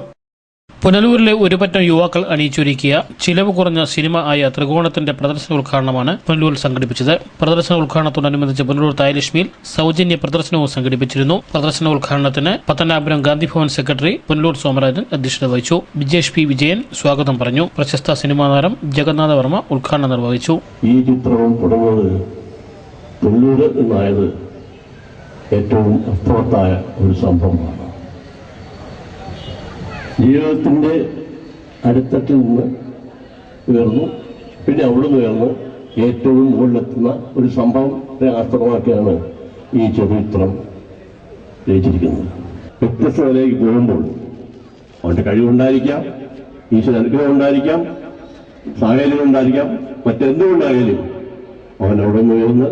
പുനലൂരിലെ ഒരുപറ്റം യുവാക്കൾ അണിയിച്ചൊരുക്കിയ ചിലവ് കുറഞ്ഞ സിനിമ ആയ ത്രികോണത്തിന്റെ പ്രദർശനോദ്ഘാടനമാണ് പുനലൂരിൽ സംഘടിപ്പിച്ചത്. പ്രദർശനോദ്ഘാടനത്തോടനുബന്ധിച്ച് പുനലൂർ തായലക്ഷ്മിയിൽ സൗജന്യ പ്രദർശനവും സംഘടിപ്പിച്ചിരുന്നു. പ്രദർശനോദ്ഘാടനത്തിന് പത്തനാപുരം ഗാന്ധിഭവൻ സെക്രട്ടറി പുനലൂർ സോമരാജൻ അധ്യക്ഷത വഹിച്ചു. വിജേഷ് P. വിജയൻ സ്വാഗതം പറഞ്ഞു. പ്രശസ്ത സിനിമാ താരം ജഗന്നാഥ വർമ്മ ഉദ്ഘാടനം നിർവഹിച്ചു. ഈ ചിത്രം തുടങ്ങുന്നത് പുനലൂർ എന്നായത് ഏറ്റവും അർത്ഥവത്തായ ഒരു സംഭവമാണ്. ജീവിതത്തിൻ്റെ അടിത്തട്ടിൽ നിന്ന് ഉയർന്നു, പിന്നെ അവിടെ നിന്ന് ഉയർന്ന് ഏറ്റവും മുകളിലെത്തുന്ന ഒരു സംഭവത്തെ ആസ്പദമാക്കിയാണ് ഈ ചരിത്രം രചിച്ചിരിക്കുന്നത്. വ്യത്യസ്തതയിലേക്ക് പോകുമ്പോൾ അവൻ്റെ കഴിവുണ്ടായിരിക്കാം, ഈശ്വര അനുഗ്രഹം ഉണ്ടായിരിക്കാം, സാഹചര്യം ഉണ്ടായിരിക്കാം, മറ്റെന്തുകൊണ്ടായാലും അവൻ അവിടെ നിന്ന് ഉയർന്ന്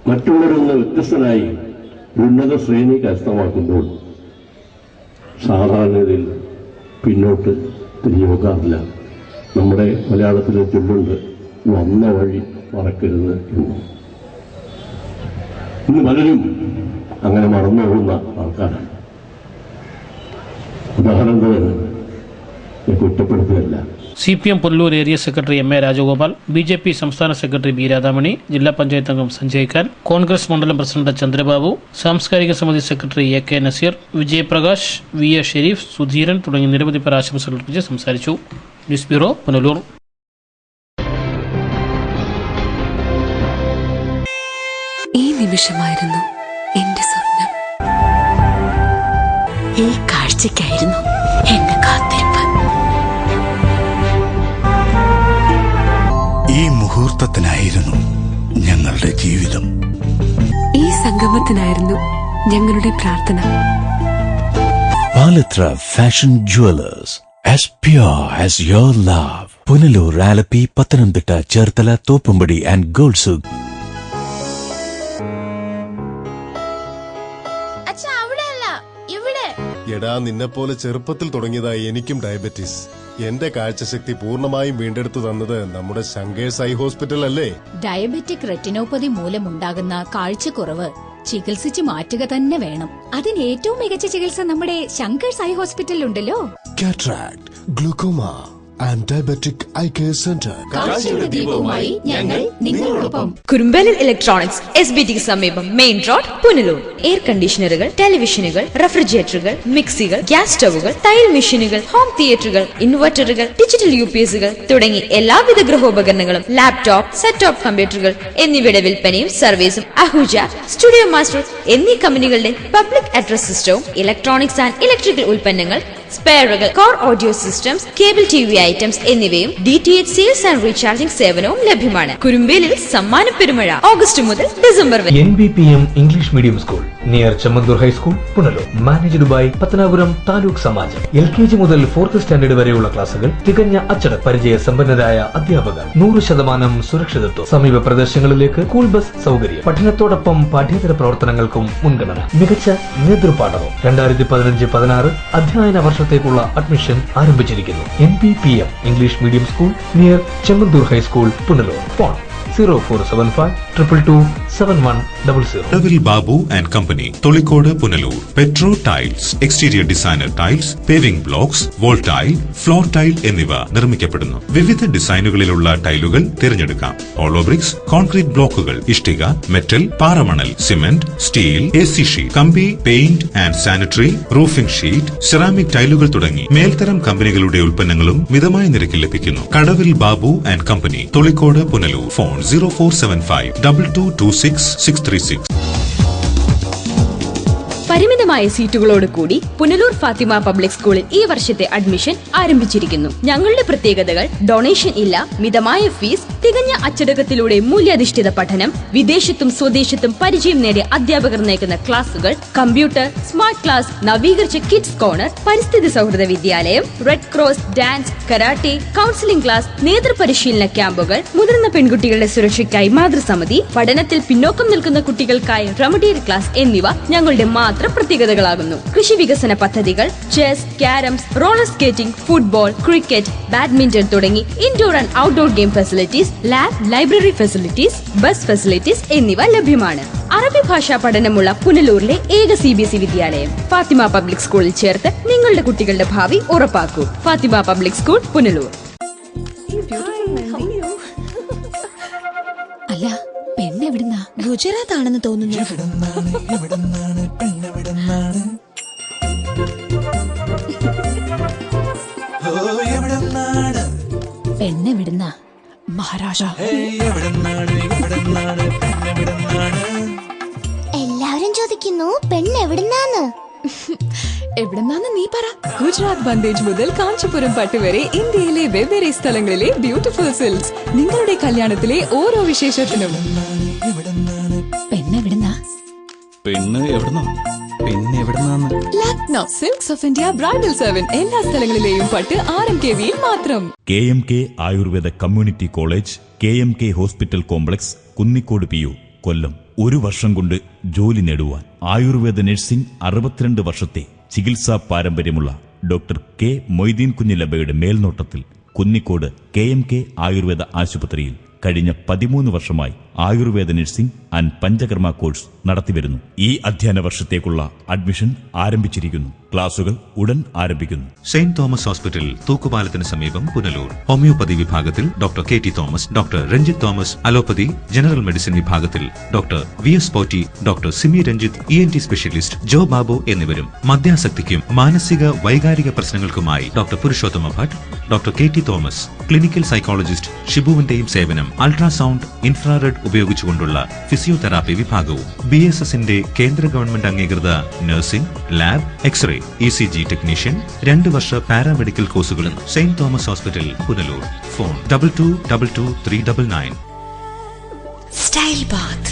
മറ്റുള്ളവരിൽ നിന്ന് വ്യത്യസ്തനായി ഉന്നത ശ്രേണി കരസ്ഥമാക്കുമ്പോൾ സാധാരണയിൽ പിന്നോട്ട് തിരിഞ്ഞു നോക്കാറില്ല. നമ്മുടെ മലയാളത്തിലെ ചൊല്ലുണ്ട്, വന്ന വഴി മറക്കരുത് എന്ന്. ഇന്ന് പലരും അങ്ങനെ മറന്നു പോകുന്ന ആൾക്കാരാണ്. ഉദാഹരണത്തിന് കുറ്റപ്പെടുത്തുകയല്ല, CPM Punalur area secretary MA Rajagopal, BJP സംസ്ഥാന സെക്രട്ടറി B രാധാമണി, ജില്ലാ പഞ്ചായത്ത് അംഗം സഞ്ജയ് ഖാൻ, കോൺഗ്രസ് മണ്ഡലം പ്രസിഡന്റ് ചന്ദ്രബാബു, സാംസ്കാരിക സമിതി secretary AK Nazeer, Vijayaprakash, VA Sherif, Sudheeran തുടങ്ങി നിരവധി പേർ ആശംസകൾ അർപ്പിച്ച് സംസാരിച്ചു. News bureau, Punalur. ഈ നിമിഷമായിരുന്നു എന്റെ സ്വപ്നം. ഈ കാഴ്ചയ്ക്കായിരുന്നു എന്റെ കാത്തിരിപ്പ്. ഈ മുഹൂർത്തത്തിനായിരുന്നു ഞങ്ങളുടെ ജീവിതം. ഈ സംഗമത്തിനായിരുന്നു ഞങ്ങളുടെ പ്രാർത്ഥന. Palathra fashion jewellers, as pure as your love. Punalur, Alleppey, Pathanamthitta, Cherthala, Thoppumpady and ഗോൾസുക്. എടാ, നിന്നെപ്പോലെ ചെറുപ്പത്തിൽ തുടങ്ങിയതായി എനിക്കും ഡയബറ്റീസ്. എന്റെ കാഴ്ചശക്തി പൂർണ്ണമായും വീണ്ടെടുത്തു തന്നത് നമ്മുടെ ശങ്കേഴ്സ് ഐ ഹോസ്പിറ്റൽ അല്ലേ? ഡയബറ്റിക് റെറ്റിനോപ്പതി മൂലമുണ്ടാകുന്ന കാഴ്ചക്കുറവ് ചികിത്സിച്ച് മാറ്റുക തന്നെ വേണം. അതിന് ഏറ്റവും മികച്ച ചികിത്സ നമ്മുടെ ശങ്കേഴ്സ് ഐ ഹോസ്പിറ്റലിൽ ഉണ്ടല്ലോ. Cataract, glaucoma and diabetic eye care centre. കാഴ്ചയുടെ ദീപവുമായി ഞങ്ങൾ നിങ്ങളോടൊപ്പം. കുറുമ്പലിൽ ഇലക്ട്രോണിക്സ്, SBT സമീപം, മെയിൻ റോഡ്, പുനലൂർ. എയർ കണ്ടീഷണറുകൾ, ടെലിവിഷനുകൾ, റെഫ്രിജറേറ്ററുകൾ, മിക്സികൾ, ഗ്യാസ് സ്റ്റവുകൾ, തയ്യൽ മെഷീനുകൾ, ഹോം തിയേറ്ററുകൾ, ഇൻവെർട്ടറുകൾ, ഡിജിറ്റൽ UPSകൾ തുടങ്ങി എല്ലാവിധ ഗൃഹോപകരണങ്ങളും, ലാപ്ടോപ്പ്, സെറ്റ് ടോപ്പ് കമ്പ്യൂട്ടറുകൾ എന്നിവയുടെ വിൽപ്പനയും സർവീസും അഹൂജ, സ്റ്റുഡിയോ മാസ്റ്റർ എന്നീ കമ്പനികളുടെ പബ്ലിക് അഡ്രസ് സിസ്റ്റവും ഇലക്ട്രോണിക്സ് ആൻഡ് ഇലക്ട്രിക്കൽ ഉൽപ്പന്നങ്ങൾ, സ്പെയറുകൾ, core audio systems, cable TV items എന്നിവയും DTH സെയിൽസ് ആൻഡ് റീചാർജിംഗ് സേവനവും ലഭ്യമാണ്. കുറുമ്പേലിൽ സമ്മാന പെരുമഴ ഓഗസ്റ്റ് മുതൽ ഡിസംബർ വരെ. NBPM English medium school near Chemmanthoor high school, Punalur. Managed by Pathanapuram taluk Samajam. LKG മുതൽ 4th സ്റ്റാൻഡേർഡ് വരെയുള്ള ക്ലാസുകൾ തികഞ്ഞ അച്ചടക്ക പരിചയ സമ്പന്നരായ അധ്യാപകർ, 100% സുരക്ഷിതത്വം. സമീപ പ്രദേശങ്ങളിലേക്ക് സ്കൂൾ ബസ് സൗകര്യം. പഠനത്തോടൊപ്പം പാഠ്യേതര പ്രവർത്തനങ്ങൾക്കും മുൻഗണന. മികച്ച നേതൃപാഠവും. 2015-16 അധ്യയന വർഷത്തേക്കുള്ള അഡ്മിഷൻ ആരംഭിച്ചിരിക്കുന്നു. NBPM English medium school near Chemmanthoor high school, Punalur. Phone 0475227100. Kadavil Babu and company, Tholicode, Punalur. Petro tiles, exterior designer tiles, paving blocks, wall tile, floor tile എന്നിവ നിർമ്മിക്കപ്പെടുന്നു. വിവിധ ഡിസൈനുകളിലുള്ള ടൈലുകൾ തിരഞ്ഞെടുക്കാം. ഓളോ ബ്രിക്സ്, കോൺക്രീറ്റ് ബ്ലോക്കുകൾ, ഇഷ്ടിക, മെറ്റൽ, പാറമണൽ, സിമന്റ്, സ്റ്റീൽ, AC ഷീറ്റ്, കമ്പി, paint and sanitary, roofing sheet, ceramic ടൈലുകൾ തുടങ്ങി മേൽത്തരം കമ്പനികളുടെ ഉൽപ്പന്നങ്ങളും മിതമായ നിരക്കിൽ ലഭിക്കുന്നു. Kadavil Babu and company, Tholicode, Punalur. Phone 0475222636. പരിമിതമായ സീറ്റുകളോട് കൂടി പുനലൂർ ഫാത്തിമ പബ്ലിക് സ്കൂളിൽ ഈ വർഷത്തെ അഡ്മിഷൻ ആരംഭിച്ചിരിക്കുന്നു. ഞങ്ങളുടെ പ്രത്യേകതകൾ: ഡൊണേഷൻ ഇല്ല, മിതമായ ഫീസ്, തികഞ്ഞ അച്ചടക്കത്തിലൂടെ മൂല്യാധിഷ്ഠിത പഠനം, വിദേശത്തും സ്വദേശത്തും പരിചയം നേടിയ അധ്യാപകർ നയിക്കുന്ന ക്ലാസുകൾ, കമ്പ്യൂട്ടർ, സ്മാർട്ട് ക്ലാസ്, നവീകരിച്ച കിഡ്സ് കോർണർ, പരിസ്ഥിതി സൗഹൃദ വിദ്യാലയം, red cross, dance, karate, counselling class, നേതൃപരിശീലന ക്യാമ്പുകൾ, മുതിർന്ന പെൺകുട്ടികളുടെ സുരക്ഷയ്ക്കായി മാതൃസമിതി, പഠനത്തിൽ പിന്നോക്കം നിൽക്കുന്ന കുട്ടികൾക്കായി റെമഡിയൽ ക്ലാസ് എന്നിവ ഞങ്ങളുടെ മാത്രം പ്രത്യേകതകളാകുന്നു. കൃഷി വികസന പദ്ധതികൾ, chess, carroms, roller skating, football, cricket, badminton തുടങ്ങി indoor and outdoor game facilities, lab, library facilities, bus facilities എന്നിവ ലഭ്യമാണ്. അറബി ഭാഷാ പഠനമുള്ള പുനലൂരിലെ ഏക CBSE വിദ്യാലയം. ഫാത്തിമ പബ്ലിക് സ്കൂളിൽ ചേർത്ത് നിങ്ങളുടെ കുട്ടികളുടെ ഭാവി ഉറപ്പാക്കൂ. Fathima public school, Punalur. അല്ല, പെണ്ണെവിടുന്നാ? ഗുജറാത്ത് ആണെന്ന് തോന്നുന്നു. പെണ്ണെവിടുന്നാ? മഹാരാഷ്ട്ര. എല്ലാവരും ചോദിക്കുന്നു പെണ്ണെവിടുന്നാന്ന്. എവിടെന്നാന്ന് നീ പറ. ഗുജറാത്ത് ബന്ദേജ് മുതൽ കാഞ്ചീപുരം പട്ട് വരെ ഇന്ത്യയിലെ വെവ്വേറെ സ്ഥലങ്ങളിലെ ബ്യൂട്ടിഫുൾ സിൽക്സ്. നിങ്ങളുടെ കല്യാണത്തിലെ ഓരോ വിശേഷത്തിനും. പെണ്ണെവിടുന്നാ? പെണ്ണ് എവിടുന്നാ? പിന്നെ എവിടുന്നാന്ന്? Lucknow silks of India bridal seven. എല്ലാ സ്ഥലങ്ങളിലെയും പട്ട് RMKVയിൽ മാത്രം. KMK Ayurveda community college, KMK hospital complex, Kunnicode PU, Kollam. 1 വർഷം കൊണ്ട് ജോലി നേടുവാൻ ആയുർവേദ നഴ്സിംഗ് 62 വർഷത്തെ ചികിത്സാ പാരമ്പര്യമുള്ള ഡോക്ടർ K. മൊയ്തീൻ കുഞ്ഞിലബയുടെ മേൽനോട്ടത്തിൽ കുന്നിക്കോട് KMK ആയുർവേദ ആശുപത്രിയിൽ കഴിഞ്ഞ 13 വർഷമായി Ayurveda nursing and Panchakarma course നടത്തിവരുന്നു. ഈ അധ്യയന വർഷത്തേക്കുള്ള അഡ്മിഷൻ ആരംഭിച്ചിരിക്കുന്നു. ക്ലാസുകൾ ഉടൻ ആരംഭിക്കുന്നു. സെയിന്റ് തോമസ് ഹോസ്പിറ്റൽ, തൂക്കുപാലത്തിന് സമീപം, പുനലൂർ. ഹോമിയോപ്പതി വിഭാഗത്തിൽ doctor KT Thomas, doctor Ranjith Thomas. Allopathy general medicine വിഭാഗത്തിൽ doctor VS Potti, doctor Simi Ranjith, ENT specialist Jo Babu എന്നിവരും. മദ്യാസക്തിക്കും മാനസിക വൈകാരിക പ്രശ്നങ്ങൾക്കുമായി doctor Purushothama Bhat, doctor KT Thomas. Clinical psychologist ഷിബുവിന്റെയും സേവനം. അൾട്രാസൗണ്ട്, ഇൻഫ്രാറെഡ് ഉപയോഗിച്ചുകൊണ്ടുള്ള ഫിസിയോതെറാപ്പി വിഭാഗവും. BSSന്റെ കേന്ദ്ര ഗവൺമെന്റ് അംഗീകൃത nursing, lab, X-ray, ECG technician, 2 വർഷ പാരാമെഡിക്കൽ കോഴ്സുകളും. Saint Thomas hospital, Punalur. Phone 222239. Style bath,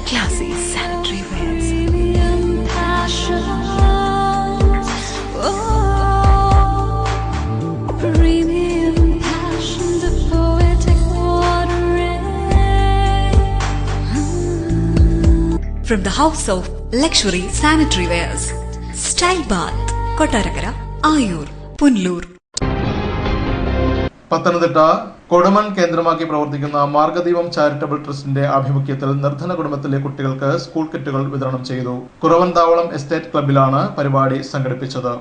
classy sanitary wares, from the house of luxury sanitary wears. Style Bath, Kottarakara, Ayur, Punlur. Pathanamthitta Kodumon കേന്ദ്രമാക്കി പ്രവർത്തിക്കുന്ന മാർഗദീപം charitable ട്രസ്റ്റിന്റെ ആഭിമുഖ്യത്തിൽ നിർധന കുടുംബത്തിലെ കുട്ടികൾക്ക് സ്കൂൾ കിറ്റുകൾ വിതരണം ചെയ്തു. കുറവന്താവളം എസ്റ്റേറ്റ് ക്ലബിലാണ് പരിപാടി സംഘടിപ്പിച്ചത്.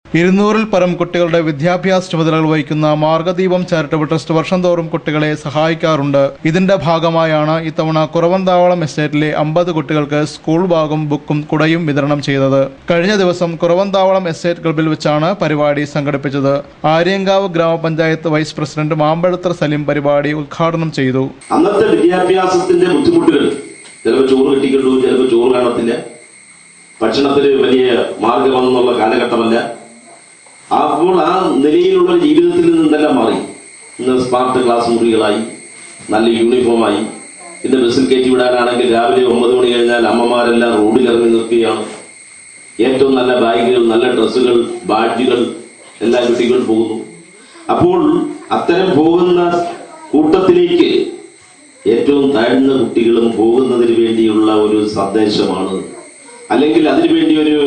200-ൽ പരം കുട്ടികളുടെ വിദ്യാഭ്യാസ ചുമതലകൾ വഹിക്കുന്ന മാർഗദീപം ചാരിറ്റബിൾ ട്രസ്റ്റ് വർഷം തോറും കുട്ടികളെ സഹായിക്കാറുണ്ട്. ഇതിന്റെ ഭാഗമായാണ് ഇത്തവണ കുറവന്താവളം എസ്റ്റേറ്റിലെ 50 കുട്ടികൾക്ക് സ്കൂൾ ബാഗും ബുക്കും കുടയും വിതരണം ചെയ്തത്. കഴിഞ്ഞ ദിവസം കുറവന്താവളം എസ്റ്റേറ്റ് ക്ലബിൽ വെച്ചാണ് പരിപാടി സംഘടിപ്പിച്ചത്. ആര്യങ്കാവ് ഗ്രാമപഞ്ചായത്ത് വൈസ് പ്രസിഡന്റ് മാമ്പഴത്തർ സലീം പരിപാടി ഉദ്ഘാടനം ചെയ്തു. അന്നത്തെ വിദ്യാഭ്യാസത്തിന്റെ ബുദ്ധിമുട്ടുകൾ, ചിലപ്പോൾ ചോറ് കിട്ടിക്കൊണ്ടു, ചിലപ്പോൾ ചോറ് കാണത്തില്ല, ഭക്ഷണത്തിന് വലിയ മാർഗമെന്നുള്ള കാലഘട്ടമല്ല. അപ്പോൾ ആ നിലയിലുള്ള ജീവിതത്തിൽ നിന്നെല്ലാം മാറി ഇന്ന് സ്മാർട്ട് ക്ലാസ് മുറികളായി, നല്ല യൂണിഫോമായി. ഇന്ന് ബസ്സിൽ കയറ്റി വിടാനാണെങ്കിൽ രാവിലെ 9 മണി കഴിഞ്ഞാൽ അമ്മമാരെല്ലാം റോഡിലിറങ്ങി നിൽക്കുകയാണ്. ഏറ്റവും നല്ല ബാഗുകൾ, നല്ല ഡ്രസ്സുകൾ, ബാഡ്ജുകൾ എല്ലാം കുട്ടികൾ പോകുന്നു. അപ്പോൾ അത്തരം പോകുന്ന കൂട്ടത്തിലേക്ക് ഏറ്റവും താഴ്ന്ന കുട്ടികളും പോകുന്നതിന് വേണ്ടിയുള്ള ഒരു സന്ദേശമാണ്, അല്ലെങ്കിൽ അതിനുവേണ്ടി ഒരു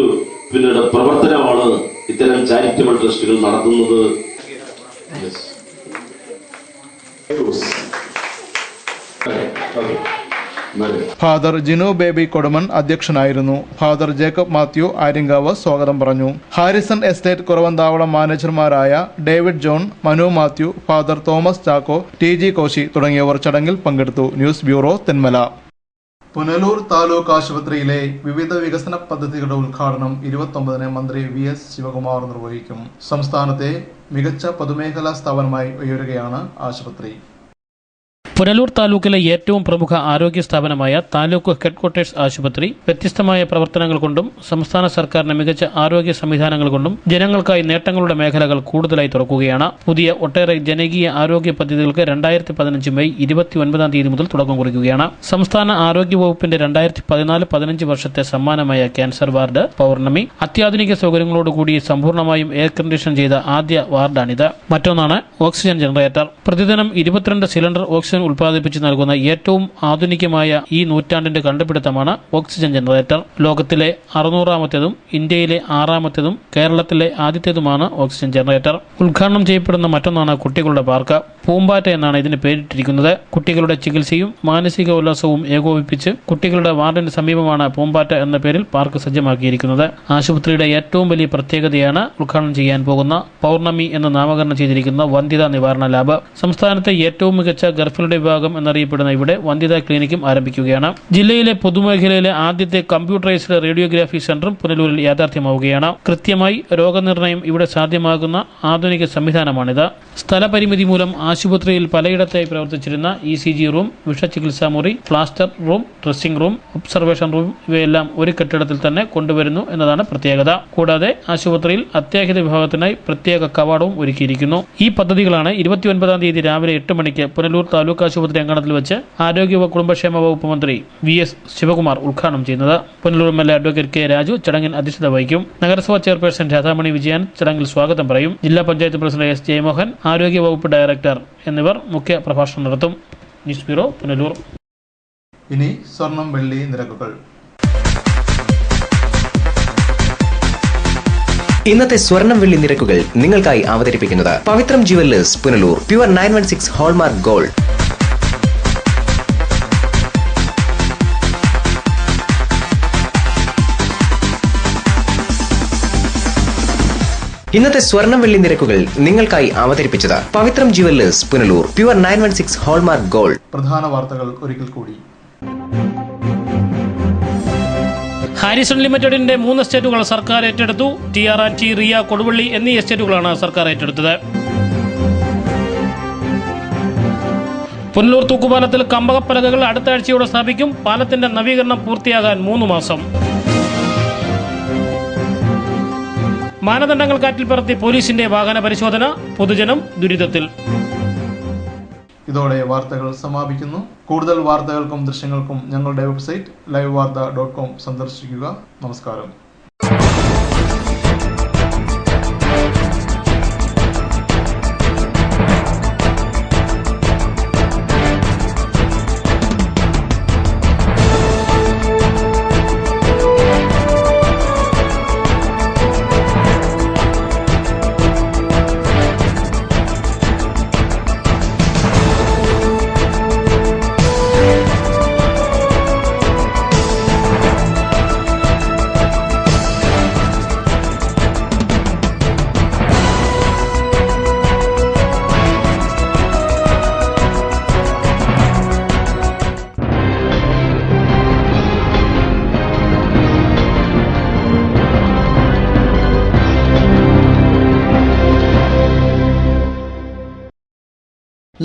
പ്രവർത്തനമാണ് ഇത്തരം ചാരിറ്റബിൾ ട്രസ്റ്റുകൾ നടത്തുന്നത്. ഫാദർ ജിനു ബേബി കൊടുമൺ അധ്യക്ഷനായിരുന്നു. ഫാദർ ജേക്കബ് മാത്യു ആര്യങ്കാവ് സ്വാഗതം പറഞ്ഞു. ഹാരിസൺ എസ്റ്റേറ്റ് കുറവന്താവളം മാനേജർമാരായ David John, Manu Mathew, father Thomas Chacko, TG Koshy തുടങ്ങിയവർ ചടങ്ങിൽ പങ്കെടുത്തു. News bureau, Thenmala. പുനലൂർ താലൂക്ക് ആശുപത്രിയിലെ വിവിധ വികസന പദ്ധതികളുടെ ഉദ്ഘാടനം 29-ന് മന്ത്രി VS ശിവകുമാർ നിർവഹിക്കും. സംസ്ഥാനത്തെ മികച്ച പൊതുമേഖലാ സ്ഥാപനമായി ഉയരുകയാണ് ആശുപത്രി. പുനലൂർ താലൂക്കിലെ ഏറ്റവും പ്രമുഖ ആരോഗ്യ സ്ഥാപനമായ താലൂക്ക് ഹെഡ്ക്വാർട്ടേഴ്സ് ആശുപത്രി വ്യത്യസ്തമായ പ്രവർത്തനങ്ങൾ കൊണ്ടും സംസ്ഥാന സർക്കാരിന്റെ മികച്ച ആരോഗ്യ സംവിധാനങ്ങൾ കൊണ്ടും ജനങ്ങൾക്കായി നേട്ടങ്ങളുടെ മേഖലകൾ കൂടുതലായി തുറക്കുകയാണ്. പുതിയ ഒട്ടേറെ ജനകീയ ആരോഗ്യ പദ്ധതികൾക്ക് 2015 മെയ് 29-ാം തീയതി മുതൽ തുടക്കം കുറിക്കുകയാണ്. സംസ്ഥാന ആരോഗ്യ വകുപ്പിന്റെ 2014-15 വർഷത്തെ സമ്മാനമായ ക്യാൻസർ വാർഡ് പൗർണമി അത്യാധുനിക സൗകര്യങ്ങളോടുകൂടി സമ്പൂർണ്ണമായും എയർ കണ്ടീഷൻ ചെയ്ത ആദ്യ വാർഡാണിത്. മറ്റൊന്നാണ് ഓക്സിജൻ ജനറേറ്റർ. പ്രതിദിനം 22 സിലിണ്ടർ ഓക്സിജൻ ഉൽപ്പാദിപ്പിച്ച് നൽകുന്ന ഏറ്റവും ആധുനികമായ ഈ നൂറ്റാണ്ടിന്റെ കണ്ടുപിടുത്തമാണ് ഓക്സിജൻ ജനറേറ്റർ. ലോകത്തിലെ 600-ാമത്തേതും ഇന്ത്യയിലെ 6-ാമത്തേതും കേരളത്തിലെ ആദ്യത്തേതുമാണ് ഓക്സിജൻ ജനറേറ്റർ. ഉദ്ഘാടനം ചെയ്യപ്പെടുന്ന മറ്റൊന്നാണ് കുട്ടികളുടെ പാർക്ക്. പൂമ്പാറ്റ എന്നാണ് ഇതിന് പേരിട്ടിരിക്കുന്നത്. കുട്ടികളുടെ ചികിത്സയും മാനസിക ഉല്ലാസവും ഏകോപിപ്പിച്ച് കുട്ടികളുടെ വാർഡിന് സമീപമാണ് പൂമ്പാറ്റ എന്ന പേരിൽ പാർക്ക് സജ്ജമാക്കിയിരിക്കുന്നത്. ആശുപത്രിയുടെ ഏറ്റവും വലിയ പ്രത്യേകതയാണ് ഉദ്ഘാടനം ചെയ്യാൻ പോകുന്ന പൗർണമി എന്ന് നാമകരണം ചെയ്തിരിക്കുന്ന വന്ധ്യതാ നിവാരണ ലാബ്. സംസ്ഥാനത്തെ ഏറ്റവും മികച്ച ഗർഭിണിയുടെ വിഭാഗം എന്നറിയപ്പെടുന്ന ഇവിടെ വന്ധ്യതാ ക്ലിനിക്കും ആരംഭിക്കുകയാണ്. ജില്ലയിലെ പൊതുമേഖലയിലെ ആദ്യത്തെ കമ്പ്യൂട്ടറൈസ്ഡ് റേഡിയോഗ്രാഫി സെന്ററും പുനലൂരിൽ യാഥാർത്ഥ്യമാവുകയാണ്. കൃത്യമായി രോഗനിർണയം ഇവിടെ സാധ്യമാകുന്ന ആധുനിക സംവിധാനമാണിത്. സ്ഥലപരിമിതി മൂലം ആശുപത്രിയിൽ പലയിടത്തായി പ്രവർത്തിച്ചിരുന്ന ECG റൂം, വിഷചികിത്സാ മുറി, plaster room, dressing room, observation room ഇവയെല്ലാം ഒരു കെട്ടിടത്തിൽ തന്നെ കൊണ്ടുവരുന്നു എന്നതാണ് പ്രത്യേകത. കൂടാതെ ആശുപത്രിയിൽ അത്യാഹിത വിഭാഗത്തിനായി പ്രത്യേക കവാടവും ഒരുക്കിയിരിക്കുന്നു. ഈ പദ്ധതികളാണ് 29-ാം തീയതി രാവിലെ 8 മണിക്ക് പുനലൂർ താലൂക്ക് ആശുപത്രി അങ്കണത്തിൽ വെച്ച് ആരോഗ്യ കുടുംബക്ഷേമ വകുപ്പ് മന്ത്രി VS ശിവകുമാർ ഉദ്ഘാടനം ചെയ്യുന്നത്. Punalur MLA advocate K Raju ചടങ്ങിൽ അധ്യക്ഷത വഹിക്കും. നഗരസഭാ ചെയർപേഴ്സൺ രാധാമണി വിജയൻ ചടങ്ങിൽ സ്വാഗതം പറയും. ജില്ലാ പഞ്ചായത്ത് പ്രസിഡന്റ് S ജയമോഹൻ, ആരോഗ്യ വകുപ്പ് ഡയറക്ടർ എന്നിവർ മുഖ്യ പ്രഭാഷണം നടത്തും. News bureau, Punalur. ഇനി സ്വർണം വെള്ളി നിരക്കുകൾ. ഇന്നത്തെ സ്വർണം വെള്ളി നിരക്കുകൾ നിങ്ങൾക്കായി അവതരിപ്പിക്കുന്നത് Pavithram jewellers Punalur. Pure 916 hallmark gold. ഇന്നത്തെ സ്വർണം വെള്ളി നിരക്കുകൾ നിങ്ങൾക്കായി അവതരിപ്പിച്ചത് Pavithram jewellers Punalur. Pure 916 hallmark gold. പ്രധാന വാർത്തകൾ ഒരിക്കൽ കൂടി. ഹാരിസൺ ലിമിറ്റഡിന്റെ 3 എസ്റ്റേറ്റുകൾ സർക്കാർ ഏറ്റെടുത്തു. TR&T, റിയ, കൊടുവള്ളി എന്നീ എസ്റ്റേറ്റുകളാണ് സർക്കാർ ഏറ്റെടുത്തത്. പുനലൂർ തൂക്കുപാലത്തിൽ കമ്പകപ്പലകകൾ അടുത്ത ആഴ്ചയോടെ സ്ഥാപിക്കും. പാലത്തിന്റെ നവീകരണം പൂർത്തിയാകാൻ 3 മാസം. മാനദണ്ഡങ്ങൾ കാറ്റിൽ പറത്തി പോലീസിന്റെ വാഹന പരിശോധന. പൊതുജനം ദുരിതത്തിൽ. ഇതോടെ വാർത്തകൾ സമാപിക്കുന്നു. കൂടുതൽ വാർത്തകൾക്കും ദൃശ്യങ്ങൾക്കും ഞങ്ങളുടെ വെബ്സൈറ്റ് livevarta.com സന്ദർശിക്കുക. നമസ്കാരം.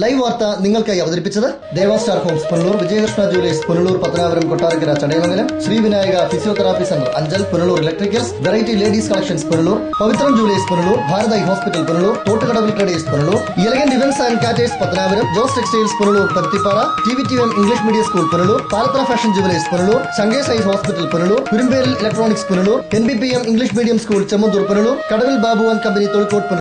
ലൈവ് വാർത്ത നിങ്ങൾക്കായി അവതരിപ്പിച്ചത് Deva star homes Punalur, Vijayakrishna jewellers Punalur, Pathanapuram, Kottarakkara, Chadayamangalam, Shri Vinayaka physiotherapy centre Anchal Punalur, electricals, variety ladies collections Punalur, Pavithram jewellers Punalur, Bharatha hospital Punalur, Thottukadavil traders Punalur, elegant events and caterers Pathanapuram, Jose textiles Punalur, Paruthippara, TVTM English medium school Punalur, Palathra fashion jewellers Punalur, Shankers eye hospital Punalur, Kurumbelil electronics Punalur, NBPM English medium school Chemmanthoor Punalur, Kadavil Babu and company തൊഴിൽക്കോട്